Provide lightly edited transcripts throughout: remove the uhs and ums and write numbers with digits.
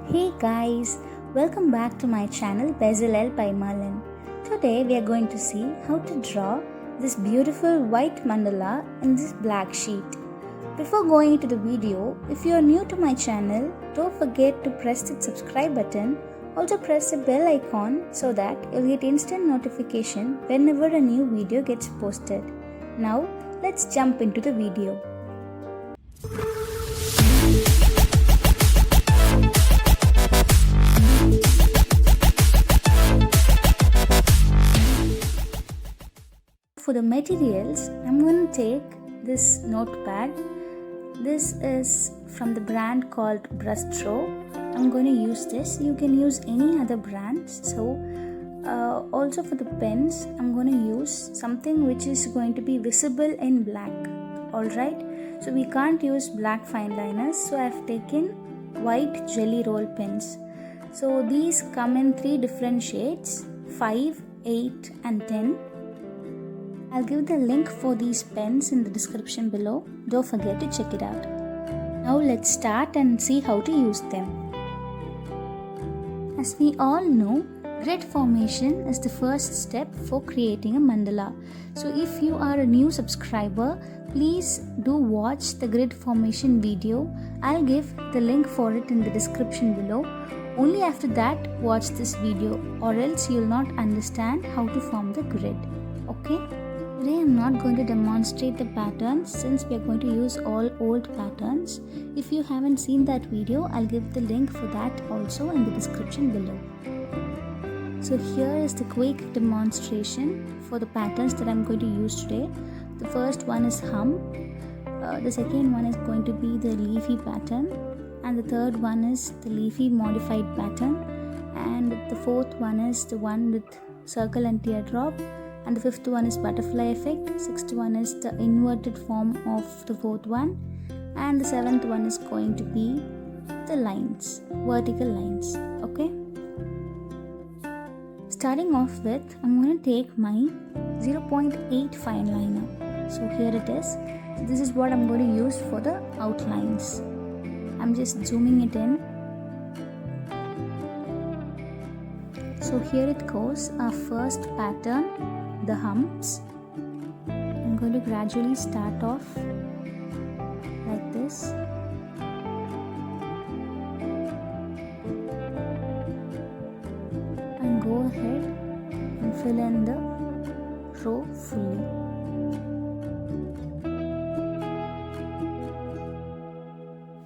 Hey guys, welcome back to my channel Bezalel by Marlin. Today we are going to see how to draw this beautiful white mandala in this black sheet. Before going into the video, if you are new to my channel, don't forget to press the subscribe button. Also press the bell icon so that you'll get instant notification whenever a new video gets posted. Now let's jump into the video. For the materials, I'm going to take this notepad. This is from the brand called Brustro. I'm going to use this. You can use any other brands. So also for the pens, I'm going to use something which is going to be visible in black. Alright, so we can't use black fine liners. So I've taken white jelly roll pens. So these come in 3 different shades, 5, 8 and 10. I'll give the link for these pens in the description below. Don't forget to check it out. Now let's start and see how to use them. As we all know, grid formation is the first step for creating a mandala. So if you are a new subscriber, please do watch the grid formation video. I'll give the link for it in the description below. Only after that watch this video, or else you'll not understand how to form the grid. Okay? Today I'm not going to demonstrate the patterns since we are going to use all old patterns. If you haven't seen that video, I'll give the link for that also in the description below. So here is the quick demonstration for the patterns that I'm going to use today. The first one is hum, the second one is going to be the leafy pattern, and the third one is the leafy modified pattern, and the fourth one is the one with circle and teardrop, and the fifth one is butterfly effect, sixth one is the inverted form of the fourth one, and the seventh one is going to be the lines, vertical lines. Okay, starting off with, I'm going to take my 0.8 fine liner. So here it is. This is what I'm going to use for the outlines. I'm just zooming it in. So here it goes, our first pattern, the humps. I'm going to gradually start off like this. And go ahead and fill in the row fully.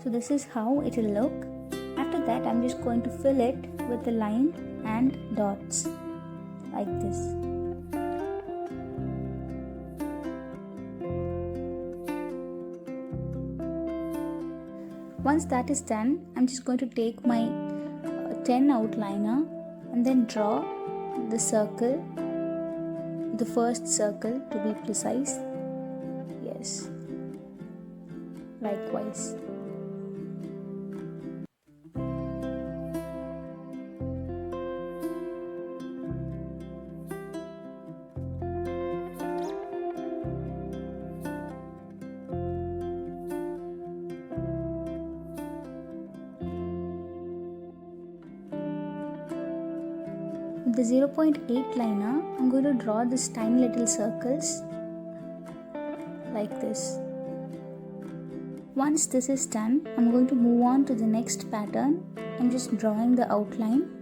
So this is how it will look. After that, I'm just going to fill it with a line and dots like this. Once that is done, I'm just going to take my 10 outliner and then draw the circle, the first circle to be precise. Yes, likewise. With the 0.8 liner, I'm going to draw these tiny little circles like this. Once this is done, I'm going to move on to the next pattern. I'm just drawing the outline.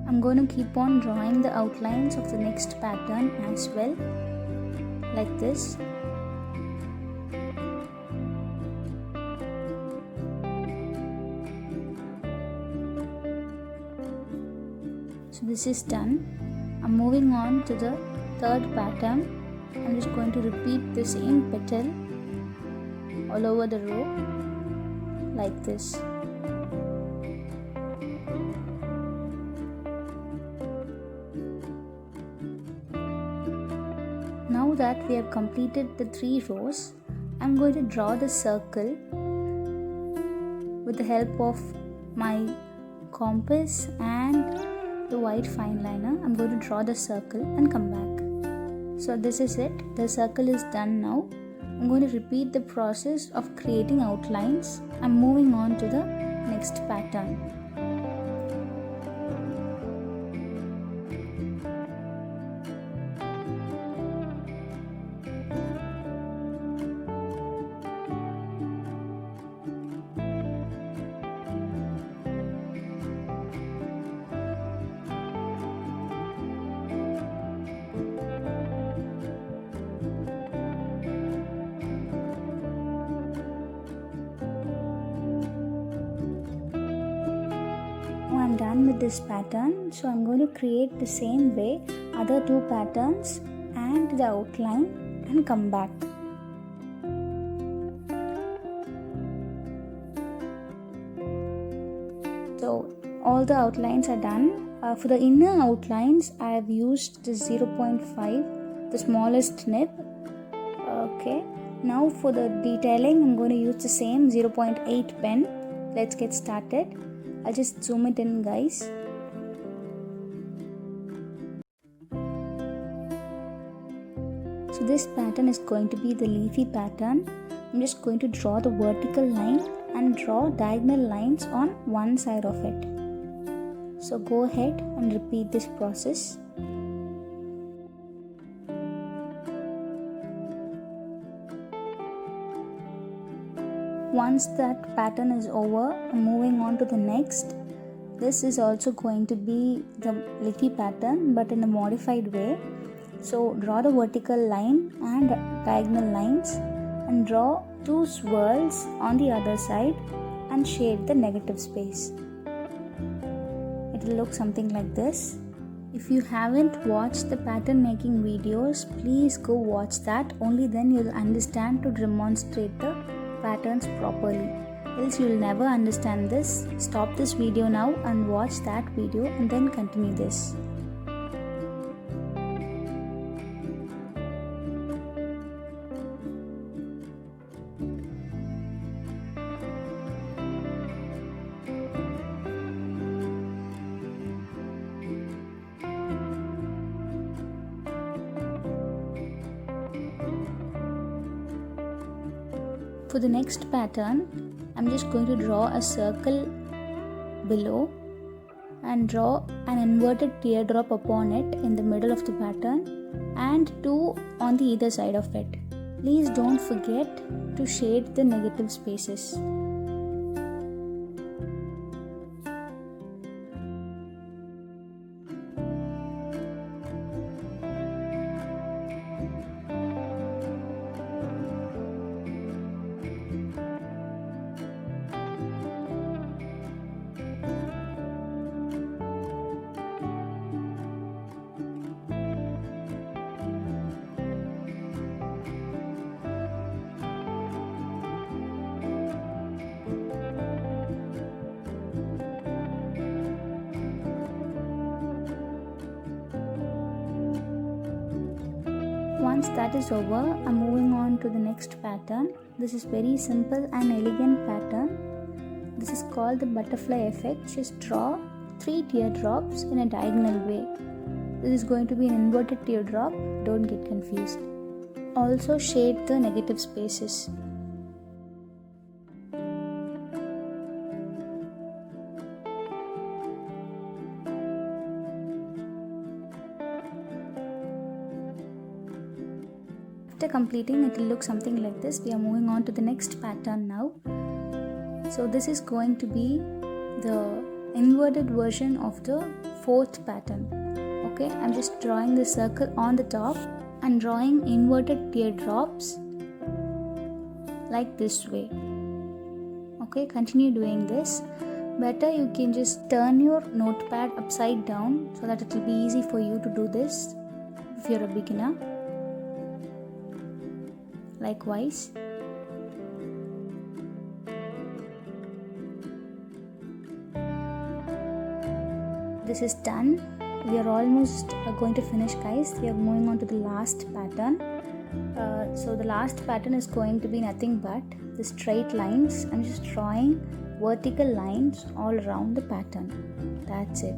I'm going to keep on drawing the outlines of the next pattern as well, like this. So this is done. I'm moving on to the third pattern. I'm just going to repeat the same petal all over the row, like this. Now that we have completed the 3 rows, I'm going to draw the circle with the help of my compass and the white fine liner, I'm going to draw the circle and come back. So this is it. The circle is done now. I'm going to repeat the process of creating outlines. I'm moving on to the next pattern. I'm done with this pattern, so I'm going to create the same way other two patterns and the outline and come back. So all the outlines are done. For the inner outlines I have used the 0.5, the smallest nib. Okay, now for the detailing I'm going to use the same 0.8 pen. Let's get started. I'll just zoom it in, guys. So this pattern is going to be the leafy pattern. I'm just going to draw the vertical line and draw diagonal lines on one side of it. So go ahead and repeat this process. Once that pattern is over, I'm moving on to the next. This is also going to be the leafy pattern but in a modified way. So draw the vertical line and diagonal lines and draw two swirls on the other side and shade the negative space. It will look something like this. If you haven't watched the pattern making videos, please go watch that. Only then you'll understand to demonstrate the patterns properly, else you will never understand this. Stop this video now and watch that video and then continue this. For the next pattern, I'm just going to draw a circle below and draw an inverted teardrop upon it in the middle of the pattern and two on the either side of it. Please don't forget to shade the negative spaces. Once that is over, I'm moving on to the next pattern. This is very simple and elegant pattern. This is called the butterfly effect. Just draw 3 teardrops in a diagonal way. This is going to be an inverted teardrop, don't get confused. Also shade the negative spaces. After completing, it will look something like this. We are moving on to the next pattern now. So this is going to be the inverted version of the 4th pattern. Okay, I'm just drawing the circle on the top and drawing inverted teardrops like this way. Okay, continue doing this. Better you can just turn your notepad upside down so that it will be easy for you to do this if you're a beginner. Likewise. This is done. We are almost going to finish, guys. We are moving on to the last pattern. So the last pattern is going to be nothing but the straight lines. I'm just drawing vertical lines all around the pattern. That's it.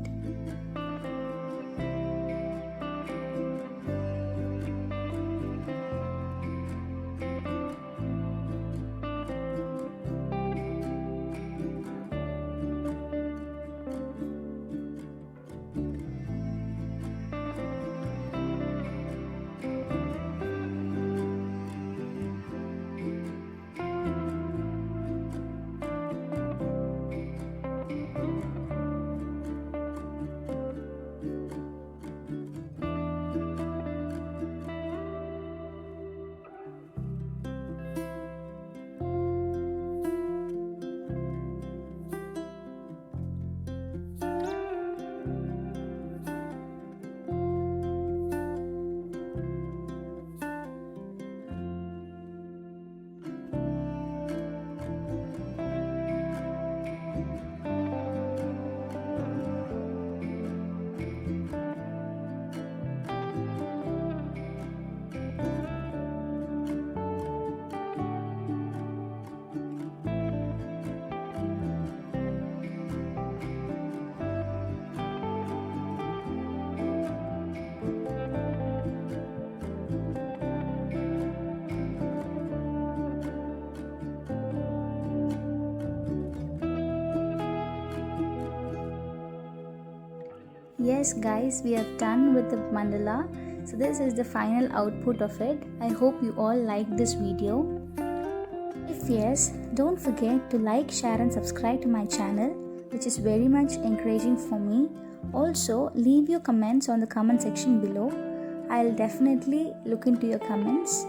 Yes guys, we are done with the mandala. So this is the final output of it. I hope you all liked this video. If yes, don't forget to like, share and subscribe to my channel, which is very much encouraging for me. Also, leave your comments on the comment section below. I'll definitely look into your comments.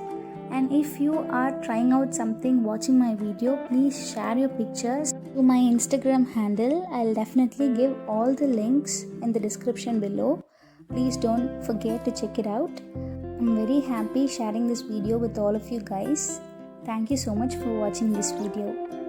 And if you are trying out something watching my video, please share your pictures to my Instagram handle. I'll definitely give all the links in the description below. Please don't forget to check it out. I'm very happy sharing this video with all of you guys. Thank you so much for watching this video.